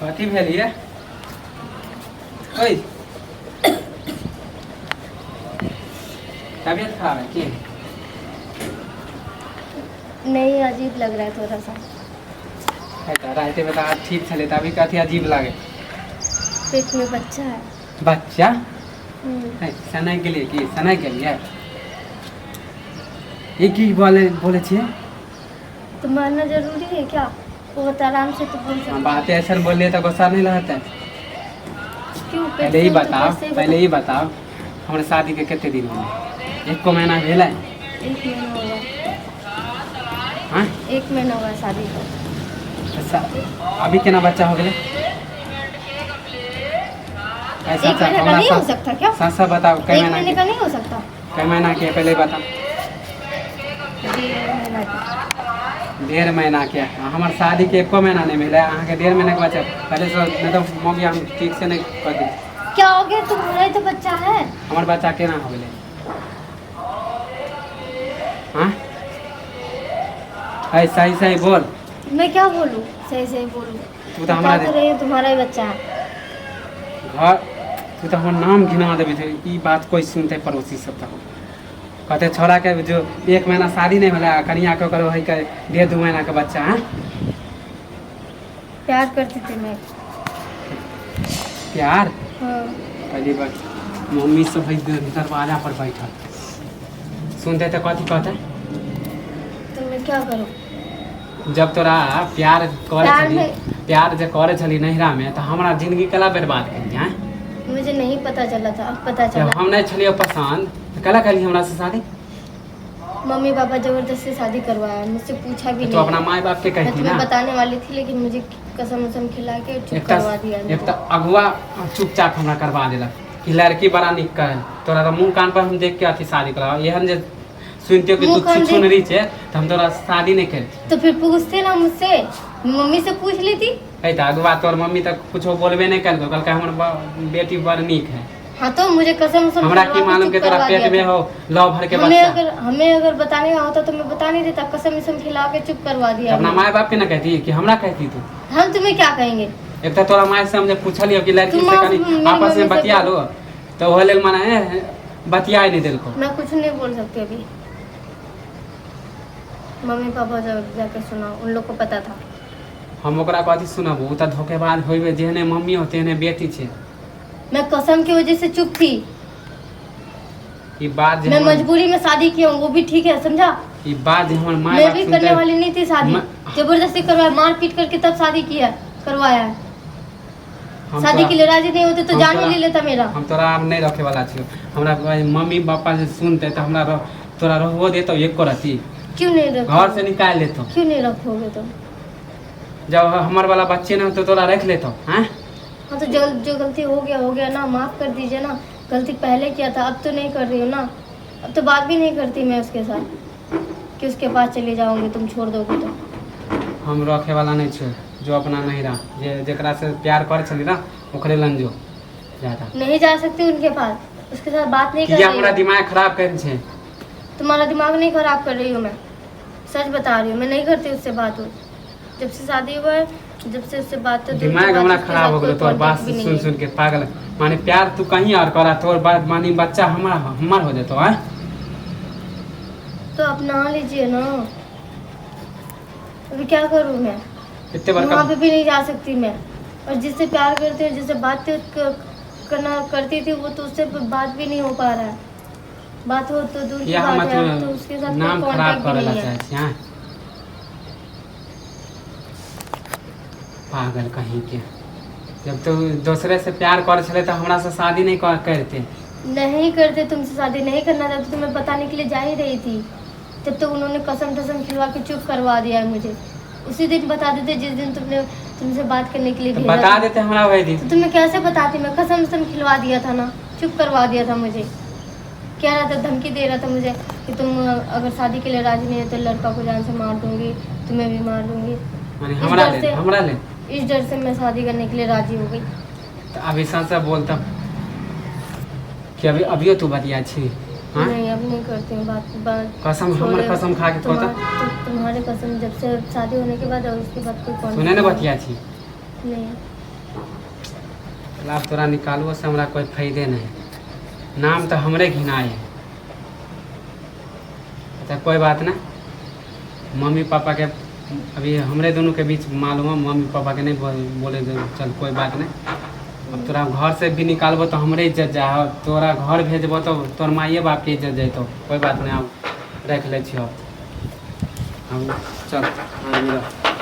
कथी भेलिए ओए तबीयत खराब है कि नहीं, अजीब लग रहा है थोड़ा सा। राते बता ठीक चले तभी कथी अजीब लागे। पेट में बच्चा है। बच्चा हम्म। सनाई के लिए कि सनाई के लिए ये की बोले छे। तो मानना जरूरी है क्या? बहुत आराम से तो बोल सकते। बातें ऐसा बोलिए तो गुस्सा नहीं लगता है। क्यों? पहले ही बताओ पहले ही बताओ हमारे शादी के कितने दिन हुए? एक को महीना भेला है? 1 महीना होगा। हाँ 1 महीना हुआ शादी को। अच्छा अभी केना बच्चा हो गया? ऐसा 1 महीने का नहीं हो सकता क्या? सच सच बताओ कई 1 महीने का नहीं हो सकता। कई महीना के पहले ही बताओ। 1.5 महीना के हमारे शादी के 1 महीना नहीं मिला अहाँ के 1.5 महीना के बच्चा पहले से नहीं तो मौगी हम ठीक से नहीं कर दी। क्या हो गया? तुम्हारा ही तो बच्चा है। हमारे बच्चा केना हो गया? हाँ सही सही बोल। मैं क्या बोलूँ? सही सही बोलूँ। तू तो हमारा तो रही तुम्हारा ही बच्चा है। घर तू तो हमारा नाम गिना देवे थे ई बात कोई सुनते पड़ोसी सब तक कहते छोड़ा के जो 1 महीना शादी नहीं मिला कनिया के करो है 1.5-2 महीना का बच्चा है। प्यार करती थी मैं। प्यार हाँ। पहली बार मम्मी सब है दरवाजा पर बैठा सुनते तो कथी कहते तो मैं क्या करूँ? जब तोरा प्यार करे प्यार छली में- प्यार जब करे छली नहिरा में तो हमारा जिंदगी कला बर्बाद कर दिया। मुझे नहीं पता चला था, अब पता जब चला। हम नहीं छलिए पसंद तो कला करी हमरा से शादी। मम्मी पापा जबरदस्ती शादी करवाया, मुझसे पूछा भी तो नहीं। अपना माँ बाप के मैं कहती तुम्हें ना बताने वाली थी लेकिन मुझे कसम उसम खिला के चुप एक करवा दिया। तो अगुआ चुपचाप हमरा करवा दिलक कि लड़की बड़ा निक कहे तोरा तो मुंह कान पर हम देख के अथी शादी करा एहन जे सुनते हो कि मुँह तू कान सुन देख- रही छे तो हम तोरा शादी नहीं करती। तो फिर पूछते ना मुझसे, मम्मी से पूछ ली थी। तो अगुआ तोर मम्मी तक कुछ बोलबे नहीं कर कल हमर बेटी बड़ निक है। हाँ तो मुझे कसम उसम हमरा खिलवा की के मालूम चुप के तोरा करवा पेट दिया में था। हो लव भर के बच्चा। हमें अगर बताने का होता तो मैं बता नहीं देता, कसम उसम खिला के चुप करवा तो दिया। अपना माँ बाप के ना कहती कि हमरा कहती तू। हम तुम्हें क्या कहेंगे? एक तो तोरा माँ से हम जब पूछलियो कि लड़की तुम से मेरी कनी मम्मी आपस से में बतिया लो तो वो लेल मना है बतिया नहीं दिल को। मैं कुछ नहीं बोल सकती अभी। मम्मी पापा जब जाके सुना, उन लोग को पता था। हम ओकरा कथी सुनब उ त धोखेबाज होइबे जेहने मम्मी हो तेहने बेटी छे। मैं कसम की वजह से चुप थी। ई बात जे मैं हमर- मजबूरी में शादी की हूँ, वो भी ठीक है, समझा? ई बात जे हमर माँ मैं बाप भी सुनते करने वाली नहीं थी शादी। मैं- जबरदस्ती करवाया, मार पीट करके तब शादी किया, करवाया है। हम शादी तोरा- के लिए राजी नहीं होते तो हम जान ही तोरा- ले लेता मेरा। हम तोरा अब नहीं रखे वाला छियो। हमरा मम्मी पापा जे सुनते त हमरा तोरा रहबो देतो एको रती क्यों नहीं घर रखोगे? से निकाल लेतो। क्यों नहीं रखोगे तुम? जब हमर वाला बच्चे ना हो तो तोरा रख लेतो हैं। हाँ तो जो गलती हो गया ना, माफ कर दीजिए ना। गलती पहले किया था, अब तो नहीं कर रही हूँ ना। अब तो बात भी नहीं करती मैं उसके साथ कि उसके पास चली जाऊंगी, तुम छोड़ दोगे तो। हम रखे वाला नहीं छे जो अपना नहीं रहा जे जेकरा से प्यार कर छली ना ओकरे लन जो ज्यादा नहीं जा सकती उनके पास, उसके साथ बात नहीं कर किया रही हमरा हूँ। दिमाग खराब कर छे। तुम्हारा दिमाग नहीं खराब कर रही हूँ मैं, सच बता रही हूँ। मैं नहीं करती उससे बात। जब से शादी हुआ है, जब से उससे बात तो दिमाग हमरा खराब हो गलो तोर बात से सुन सुन के पागल माने प्यार तू कहीं और करा तोर बात मानी बच्चा हमारा हमार हो जातो है। तो अपना लीजिए ना। अभी क्या करूँ मैं? इतने बड़का वहाँ पे भी नहीं जा सकती मैं। और जिससे प्यार करती हूँ, जिससे बात करना करती थी, वो तो उससे बात भी नहीं हो पा रहा है। बात हो तो दूर की या बात मत है, अब तो उसके साथ नाम कोई खराब कांटेक्ट भी करेला नहीं है। चाहे हैं पागल कहीं के। जब तो दूसरे से प्यार कर छले तो हमरा से शादी नहीं करते। नहीं करते, तुमसे शादी नहीं करना था तो तुम्हें बताने के लिए जा ही रही थी। जब तक उन्होंने कसम टसम खिलवा के चुप करवा दिया है मुझे। उसी दिन बता देते जिस दिन तुमसे बात करने के लिए तो भेजा बता था। देते हमरा वही दिन। तो तुम्हें कैसे बताती? मैं कसम टसम खिलवा दिया था ना, चुप करवा दिया था मुझे। कह रहा था, धमकी दे रहा था मुझे कि तुम अगर शादी के लिए राजी नहीं है तो लड़का को जान से मार दूंगी, तुम्हें भी मार दूंगी। माने इस हमरा डर ले से- हमरा ले इस डर से मैं शादी करने के लिए राजी हो गई। तो अभी सच बोलता कि अभी तू बतिया छी। हाँ नहीं, अब नहीं करती हूँ बात। कसम हमर छोड़े- कसम खा के कहता तुम्हारे कसम, जब से शादी होने के बाद और उसके बाद कोई कॉन्टेक्ट सुने न बतिया छी। नहीं। लाभ तोरा निकालबो से हमरा कोई फायदे नहीं, नाम तो हमरे घिनाए है। अच्छा कोई बात नहीं, मम्मी पापा के अभी हमरे दोनों के बीच मालूम है, मम्मी पापा के नहीं बोले दे, चल कोई बात नहीं। अब तोरा घर से भी निकालबो तो हमरे इज्जत जा, तोरा घर भेजबो तो तोर माइए बाप के इज्जत जैतो। कोई बात नहीं, अब रख ले छियो। अब चल हाँ,